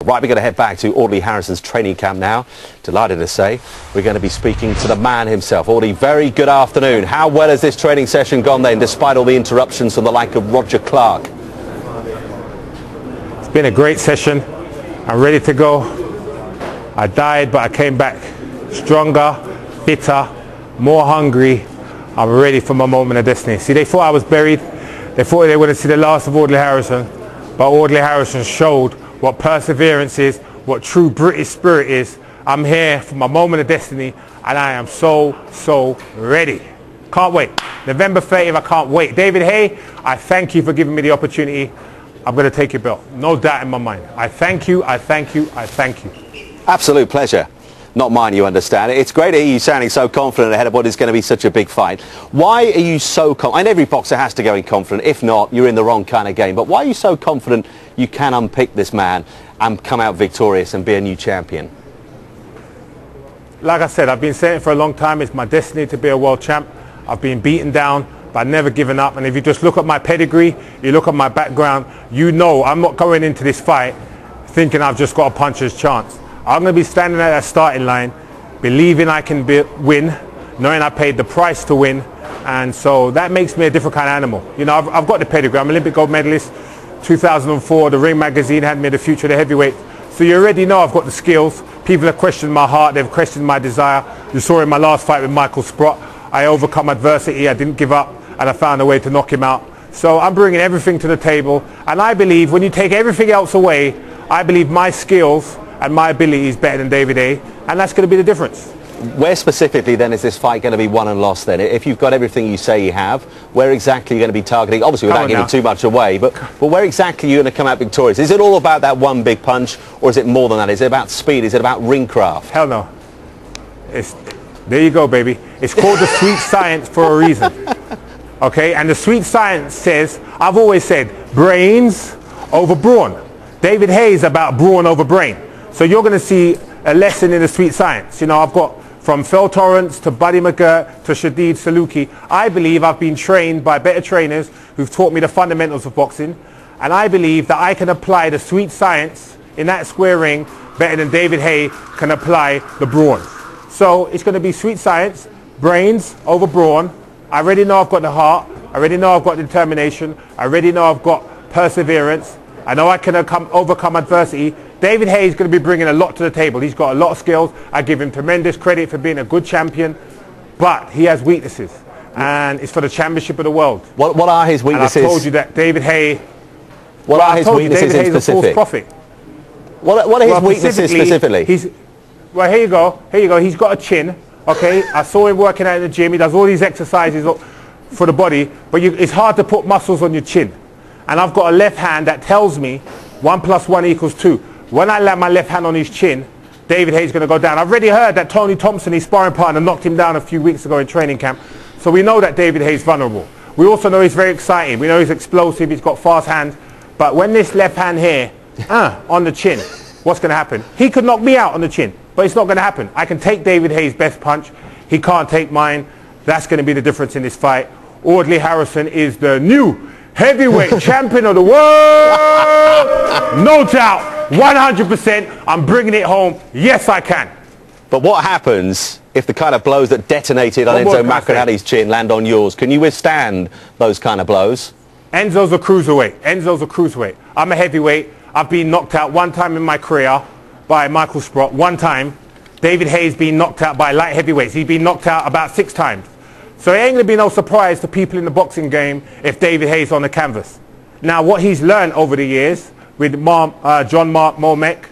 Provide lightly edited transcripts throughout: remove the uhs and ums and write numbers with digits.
Right, we're going to head back to Audley Harrison's training camp now. Delighted to say we're going to be speaking to the man himself. Audley, very good afternoon. How well has this training session gone then, despite all the interruptions from the like of Roger Clark? It's been a great session. I'm ready to go. I died, but I came back stronger, fitter, more hungry. I'm ready for my moment of destiny. See, they thought I was buried. They thought they wouldn't see the last of Audley Harrison, but Audley Harrison showed what perseverance is, what true British spirit is. I'm here for my moment of destiny, and I am so ready. Can't wait. November 30th, I can't wait. David Haye, I thank you for giving me the opportunity. I'm going to take your belt. No doubt in my mind. I thank you, I thank you, I thank you. Absolute pleasure. Not mine, you understand. It's great to hear you sounding so confident ahead of what is going to be such a big fight. Why are you so confident? And every boxer has to go in confident. If not, you're in the wrong kind of game. But why are you so confident you can unpick this man and come out victorious and be a new champion? Like I said, I've been saying it for a long time. It's my destiny to be a world champ. I've been beaten down, but I've never given up. And if you just look at my pedigree, you look at my background, you know I'm not going into this fight thinking I've just got a puncher's chance. I'm going to be standing at that starting line, believing I can win, knowing I paid the price to win, and so that makes me a different kind of animal. You know, I've got the pedigree. I'm an Olympic gold medalist, 2004. The Ring magazine had me the future of the heavyweight. So you already know I've got the skills. People have questioned my heart. They've questioned my desire. You saw in my last fight with Michael Sprott, I overcome adversity. I didn't give up, and I found a way to knock him out. So I'm bringing everything to the table, and I believe when you take everything else away, I believe my skills and my ability is better than David Haye, and that's going to be the difference. Where specifically then is this fight going to be won and lost then? If you've got everything you say you have, where exactly are you going to be targeting? Obviously without giving too much away, but where exactly are you going to come out victorious? Is it all about that one big punch, or is it more than that? Is it about speed? Is it about ring craft? Hell no. There you go, baby. It's called the sweet science for a reason. Okay, and the sweet science says, I've always said, brains over brawn. David Haye is about brawn over brain. So you're going to see a lesson in the sweet science. You know, I've got from Phil Torrance to Buddy McGirt to Shadid Saluki. I believe I've been trained by better trainers who've taught me the fundamentals of boxing. And I believe that I can apply the sweet science in that square ring better than David Haye can apply the brawn. So it's going to be sweet science, brains over brawn. I already know I've got the heart. I already know I've got determination. I already know I've got perseverance. I know I can overcome adversity. David Haye is going to be bringing a lot to the table. He's got a lot of skills. I give him tremendous credit for being a good champion, but he has weaknesses, and it's for the championship of the world. What are his weaknesses? And I told you that David Haye. What are his weaknesses in specific? What are his weaknesses specifically? Well, here you go. Here you go. He's got a chin. Okay, I saw him working out in the gym. He does all these exercises for the body, but it's hard to put muscles on your chin. And I've got a left hand that tells me 1 + 1 = 2. When I land my left hand on his chin, David Haye's going to go down. I've already heard that Tony Thompson, his sparring partner, knocked him down a few weeks ago in training camp. So we know that David Haye's vulnerable. We also know he's very exciting. We know he's explosive. He's got fast hands. But when this left hand here, on the chin, what's going to happen? He could knock me out on the chin, but it's not going to happen. I can take David Haye's best punch. He can't take mine. That's going to be the difference in this fight. Audley Harrison is the new heavyweight champion of the world. No doubt, 100%. I'm bringing it home. Yes, I can. But what happens if the kind of blows that detonated on Enzo Maccarinelli's chin land on yours? Can you withstand those kind of blows? Enzo's a cruiserweight. Enzo's a cruiserweight. I'm a heavyweight. I've been knocked out one time in my career by Michael Sprott. One time. David Haye's been knocked out by light heavyweights. He's been knocked out about 6 times. So it ain't going to be no surprise to people in the boxing game if David Haye's on the canvas. Now, what he's learned over the years with Jean-Marc Momek,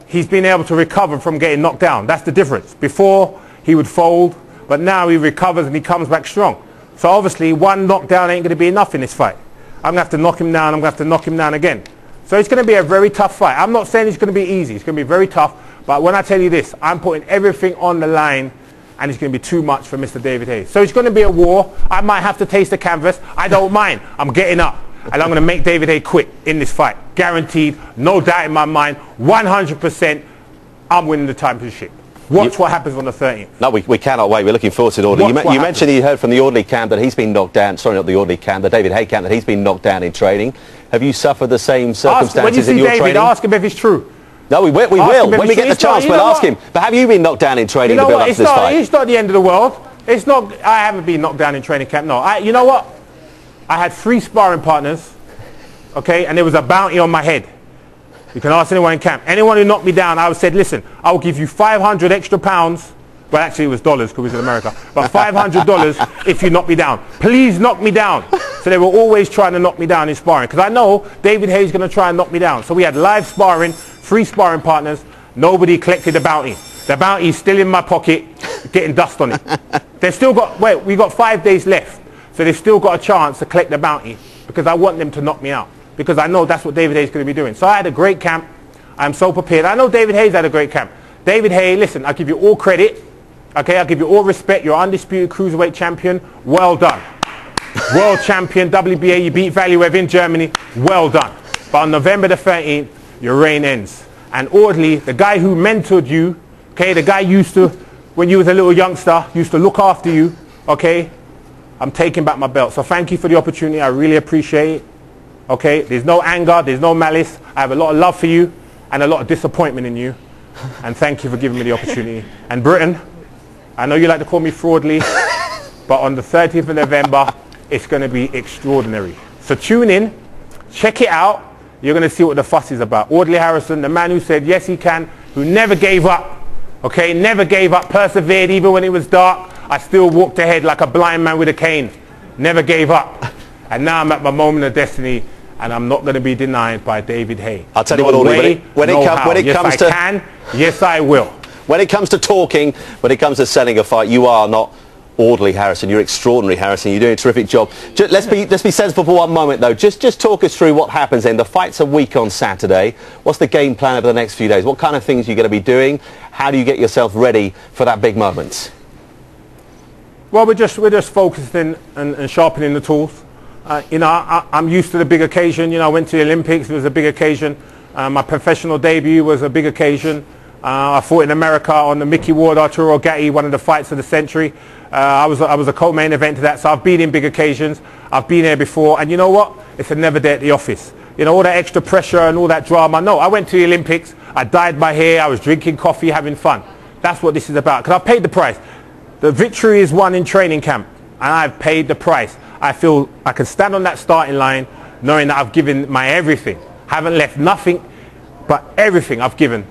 he's been able to recover from getting knocked down. That's the difference. Before, he would fold, but now he recovers and he comes back strong. So obviously, one knockdown ain't going to be enough in this fight. I'm going to have to knock him down. I'm going to have to knock him down again. So it's going to be a very tough fight. I'm not saying it's going to be easy. It's going to be very tough. But when I tell you this, I'm putting everything on the line, and it's going to be too much for Mr. David Haye. So it's going to be a war. I might have to taste the canvas. I don't mind. I'm getting up, and I'm going to make David Haye quit in this fight. Guaranteed, no doubt in my mind, 100%, I'm winning the championship. Watch what happens on the 13th. No, we cannot wait. We're looking forward to it, Audley. You mentioned you heard from the Audley camp that he's been knocked down. Sorry, not the Audley camp, the David Haye camp, that he's been knocked down in training. Have you suffered the same circumstances in your training? When you see David, ask him if it's true. No, we will. When we get the chance, we'll ask him. But have you been knocked down in training to build up to this fight? It's not the end of the world. It's not. I haven't been knocked down in training camp. No. You know what? I had 3 sparring partners, okay, and there was a bounty on my head. You can ask anyone in camp. Anyone who knocked me down, I said, listen, I will give you 500 extra pounds. Well, actually, it was dollars because we was in America. But $500 if you knock me down. Please knock me down. So they were always trying to knock me down in sparring. Because I know David Haye's going to try and knock me down. So we had live sparring, 3 sparring partners. Nobody collected the bounty. The bounty is still in my pocket, getting dust on it. They've still got, we got 5 days left. So they've still got a chance to collect the bounty. Because I want them to knock me out. Because I know that's what David Haye's going to be doing. So I had a great camp. I'm so prepared. I know David Haye's had a great camp. David Haye, listen, I'll give you all credit. Okay, I'll give you all respect. You're undisputed cruiserweight champion. Well done. World champion, WBA. You beat Valuev in Germany. Well done. But on November the 13th, your reign ends. And Audley, the guy who mentored you, okay, the guy used to, when you was a little youngster, used to look after you, okay, I'm taking back my belt. So thank you for the opportunity. I really appreciate it. Okay, there's no anger, there's no malice. I have a lot of love for you and a lot of disappointment in you. And thank you for giving me the opportunity. And Britain, I know you like to call me fraudly, but on the 30th of November, it's going to be extraordinary. So tune in, check it out. You're going to see what the fuss is about. Audley Harrison, the man who said yes he can, who never gave up, okay, never gave up, persevered even when it was dark. I still walked ahead like a blind man with a cane. Never gave up. And now I'm at my moment of destiny, and I'm not going to be denied by David Haye. I'll tell you what, Audley, when it comes to... Yes, I can. Yes, I will. When it comes to talking, when it comes to selling a fight, you are not Audley Harrison. You're extraordinary, Harrison. You're doing a terrific job. Let's be sensible for one moment, though. Just talk us through what happens then. The fight's a week on Saturday. What's the game plan over the next few days? What kind of things are you going to be doing? How do you get yourself ready for that big moment? Well, we're just focusing and sharpening the tools. You know, I'm used to the big occasion. You know, I went to the Olympics. It was a big occasion. My professional debut was a big occasion. I fought in America on the Mickey Ward Arturo Gatti, one of the fights of the century. I was a co-main event to that, so I've been in big occasions. I've been there before, and you know what? It's a never day at the office. You know, all that extra pressure and all that drama. No, I went to the Olympics. I dyed my hair. I was drinking coffee, having fun. That's what this is about, because I've paid the price. The victory is won in training camp, and I've paid the price. I feel I can stand on that starting line knowing that I've given my everything. Haven't left nothing but everything I've given.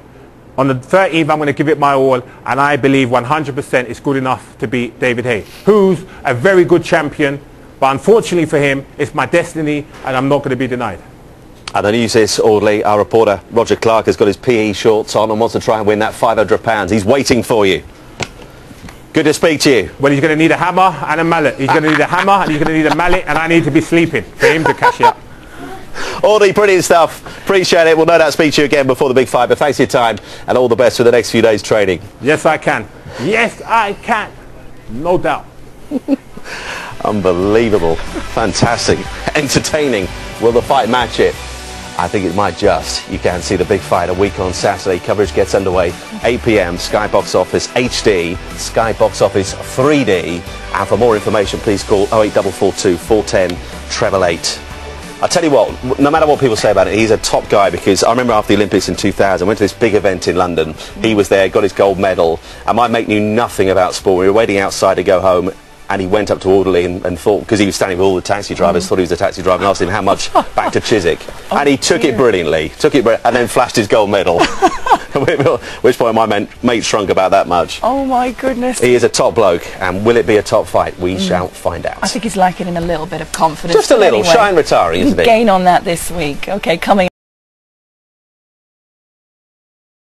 On the 13th, I'm going to give it my all, and I believe 100% it's good enough to beat David Haye, who's a very good champion, but unfortunately for him, it's my destiny, and I'm not going to be denied. And the news is, Audley, our reporter Roger Clark has got his PE shorts on and wants to try and win that £500. He's waiting for you. Good to speak to you. Well, he's going to need a hammer and a mallet. He's going to need a hammer and he's going to need a mallet, and I need to be sleeping for him to cash it up. Audley, brilliant stuff. Appreciate it. We'll no doubt speak to you again before the big fight, but thanks for your time and all the best for the next few days training. Yes, I can. Yes, I can. No doubt. Unbelievable. Fantastic. Entertaining. Will the fight match it? I think it might just. You can see the big fight a week on Saturday. Coverage gets underway 8 p.m. Sky Box Office HD, Sky Box Office 3D. And for more information, please call 08442 410 888. I'll tell you what, no matter what people say about it, he's a top guy, because I remember after the Olympics in 2000, I went to this big event in London. He was there, got his gold medal, and my mate knew nothing about sport. We were waiting outside to go home, and he went up to Audley and thought, because he was standing with all the taxi drivers, thought he was a taxi driver, and asked him how much back to Chiswick. And he took it brilliantly, and then flashed his gold medal. At which point my mate shrunk about that much. Oh my goodness. He is a top bloke, and will it be a top fight? We shall find out. I think he's lacking in a little bit of confidence. Just a little, anyway, shy and retiring, isn't he? Gain on that this week. Okay, coming up.